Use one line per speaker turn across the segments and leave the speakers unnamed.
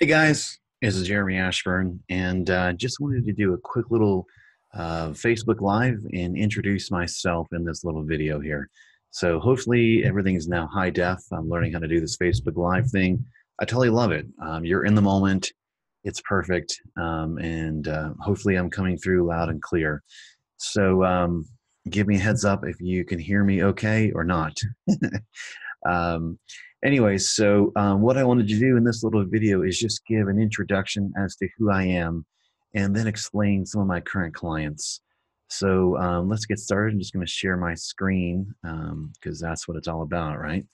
Hey guys, this is Jeremy Ashburn, and just wanted to do a quick little Facebook Live and introduce myself in this little video here. So hopefully everything's now high def. I'm learning how to do this Facebook Live thing. I totally love it. You're in the moment. It's perfect, and hopefully I'm coming through loud and clear. So give me a heads up if you can hear me okay or not. Um, Anyways, so what I wanted to do in this little video is just give an introduction as to who I am and then explain some of my current clients. So let's get started. I'm just going to share my screen because that's what it's all about, right?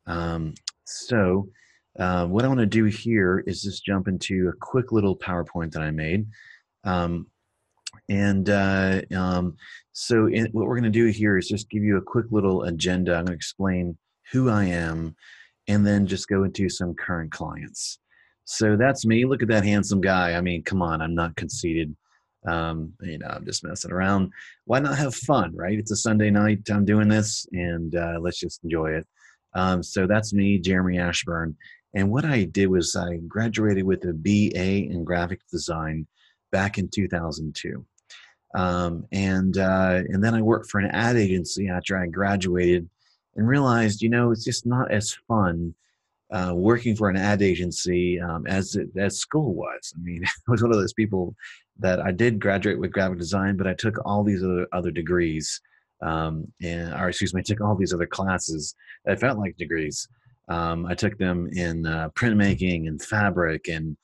Um, so what I want to do here is just jump into a quick little PowerPoint that I made. Um, and what we're going to do here is just give you a quick little agenda. I'm going to explain who I am and then just go into some current clients. So that's me. Look at that handsome guy. I mean, come on, I'm not conceited. I'm just messing around. Why not have fun, right? It's a Sunday night. I'm doing this, and let's just enjoy it. So that's me, Jeremy Ashburn. And what I did was I graduated with a BA in graphic design back in 2002. And then I worked for an ad agency after I graduated and realized, it's just not as fun working for an ad agency as school was. I mean, I was one of those people that I did graduate with graphic design, but I took all these other degrees, or excuse me, I took all these other classes that felt like degrees. I took them in printmaking and fabric and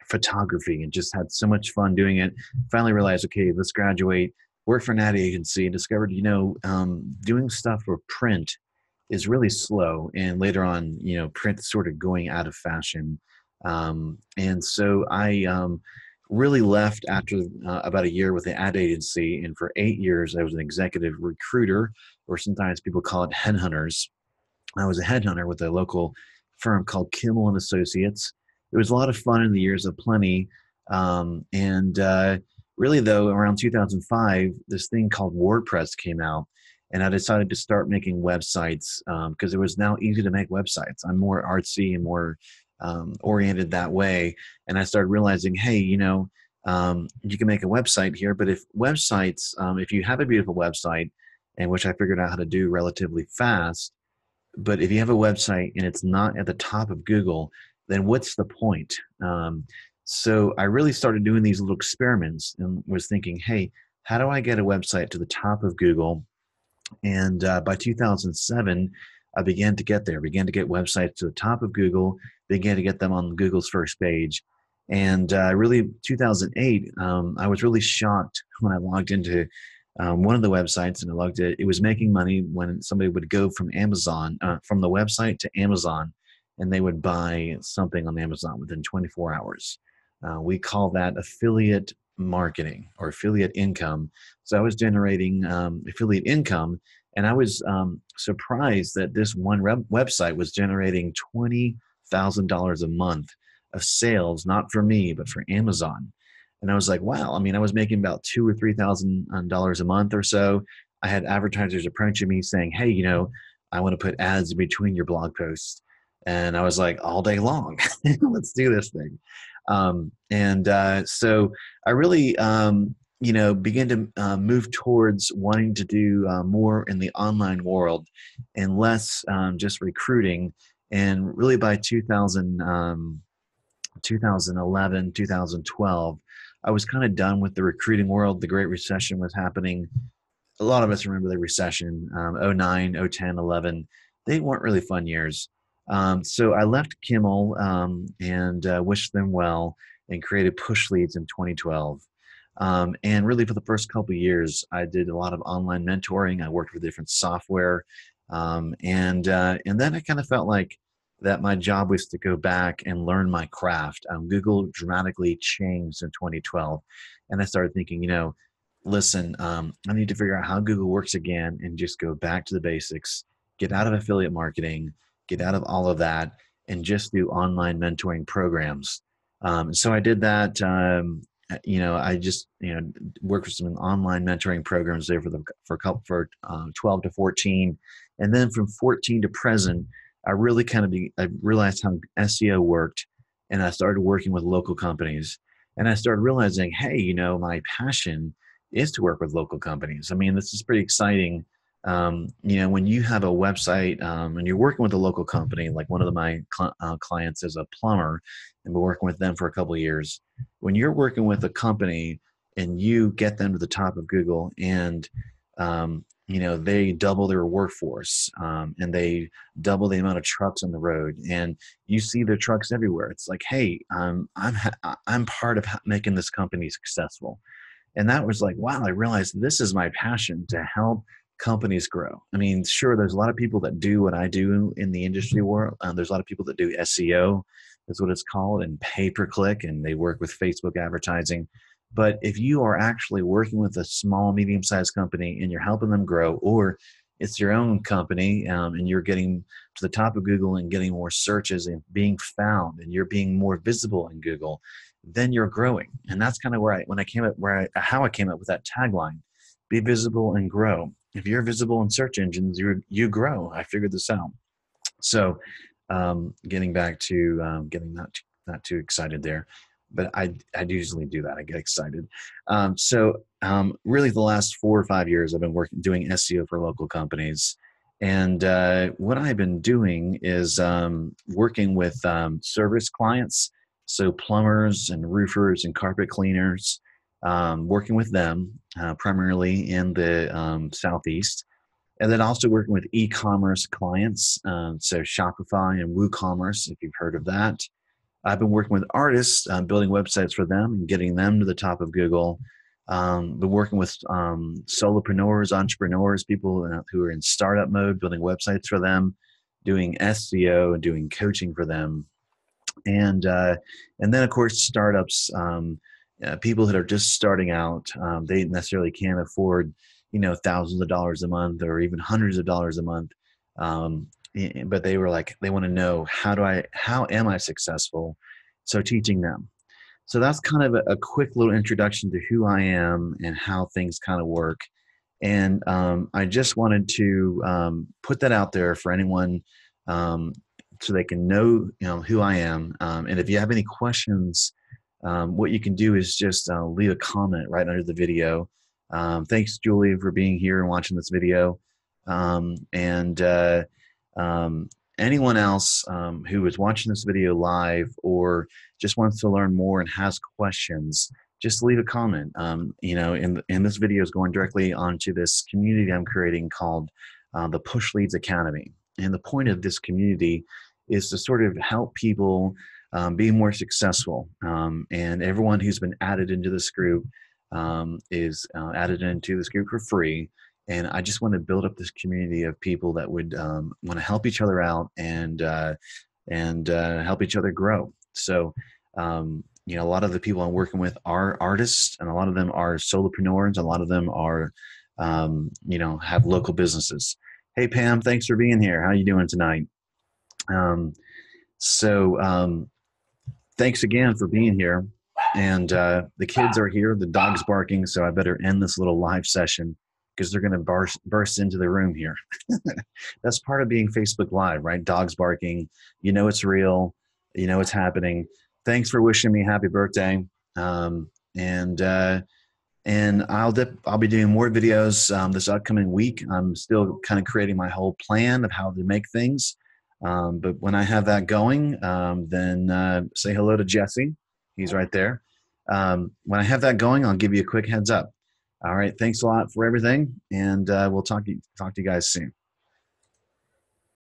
photography, and just had so much fun doing it. Finally realized, okay, let's graduate, work for an ad agency, and discovered, doing stuff for print is really slow. And later on, print sort of going out of fashion. And so I really left after about a year with the ad agency. And for 8 years, I was an executive recruiter, or sometimes people call it headhunters. I was a headhunter with a local firm called Kimmel and Associates. It was a lot of fun in the years of plenty. And really, though, around 2005, this thing called WordPress came out, and I decided to start making websites because it was now easy to make websites. I'm more artsy and more oriented that way. And I started realizing, hey, you can make a website here, but if you have a beautiful website, and which I figured out how to do relatively fast, but if you have a website and it's not at the top of Google, then what's the point? So I really started doing these little experiments and was thinking, hey, how do I get a website to the top of Google? And by 2007, I began to get there, began to get websites to the top of Google, began to get them on Google's first page. And really, 2008, I was really shocked when I logged into one of the websites, and I looked at it was making money when somebody would go from Amazon, from the website to Amazon, and they would buy something on Amazon within 24 hours. We call that affiliate marketing or affiliate income. So I was generating affiliate income, and I was surprised that this one website was generating $20,000 a month of sales, not for me, but for Amazon. And I was like, wow. I mean, I was making about $2,000 or $3,000 a month or so. I had advertisers approaching me saying, hey, I want to put ads in between your blog posts. And I was like, all day long, let's do this thing. So I really, began to move towards wanting to do more in the online world and less just recruiting. And really by 2011, 2012, I was kind of done with the recruiting world. The Great Recession was happening. A lot of us remember the recession, 09, 010, 11. They weren't really fun years. So I left Kimmel and wished them well and created Push Leads in 2012. And really for the first couple of years, I did a lot of online mentoring. I worked with different software. And then I kind of felt like that my job was to go back and learn my craft. Google dramatically changed in 2012. And I started thinking, listen, I need to figure out how Google works again and just go back to the basics, get out of affiliate marketing, get out of all of that, and just do online mentoring programs. So I did that. I just worked with some online mentoring programs there for 12 to 14, and then from 14 to present, I really I realized how SEO worked, and I started working with local companies. And I started realizing, hey, my passion is to work with local companies. I mean, this is pretty exciting. When you have a website and you're working with a local company, like one of my clients is a plumber, and been working with them for a couple of years. When you're working with a company and you get them to the top of Google, and they double their workforce, and they double the amount of trucks on the road, and you see their trucks everywhere. It's like, hey, I'm part of making this company successful. And that was like, wow, I realized this is my passion, to help companies grow. I mean, sure, there's a lot of people that do what I do in the industry world. There's a lot of people that do SEO, that's what it's called, and pay per click, and they work with Facebook advertising. But if you are actually working with a small, medium-sized company and you're helping them grow, or it's your own company, and you're getting to the top of Google and getting more searches and being found, and you're being more visible in Google, then you're growing. And that's kind of how I came up with that tagline: be visible and grow. If you're visible in search engines, you grow. I figured this out. So, getting back to getting not too excited there, but I usually do that. I get excited. Really, the last 4 or 5 years, I've been doing SEO for local companies. And what I've been doing is working with service clients, so plumbers and roofers and carpet cleaners, working with them primarily in the Southeast. And then also working with e-commerce clients, so Shopify and WooCommerce, if you've heard of that. I've been working with artists, building websites for them and getting them to the top of Google. Been working with solopreneurs, entrepreneurs, people who are in startup mode, building websites for them, doing SEO and doing coaching for them. And then, of course, startups, people that are just starting out, they necessarily can't afford, thousands of dollars a month or even hundreds of dollars a month. But they were like, they want to know, how am I successful? So teaching them. So that's kind of a quick little introduction to who I am and how things kind of work. And I just wanted to put that out there for anyone, so they can know, who I am. And if you have any questions, what you can do is just leave a comment right under the video. Thanks, Julie, for being here and watching this video. Anyone else who is watching this video live or just wants to learn more and has questions, just leave a comment. And this video is going directly onto this community I'm creating called the Push Leads Academy. And the point of this community is to sort of help people be more successful. And everyone who's been added into this group is added into this group for free. And I just want to build up this community of people that would want to help each other out and help each other grow. So, a lot of the people I'm working with are artists, and a lot of them are solopreneurs, and a lot of them are, have local businesses. Hey, Pam, thanks for being here. How are you doing tonight? Thanks again for being here. And the kids are here. The dog's barking, so I better end this little live session, because they're going to burst into the room here. That's part of being Facebook Live, right? Dogs barking. It's real. It's happening. Thanks for wishing me happy birthday. And I'll be doing more videos this upcoming week. I'm still kind of creating my whole plan of how to make things. But when I have that going, then say hello to Jesse. He's right there. When I have that going, I'll give you a quick heads up. All right. Thanks a lot for everything. And we'll talk to you guys soon.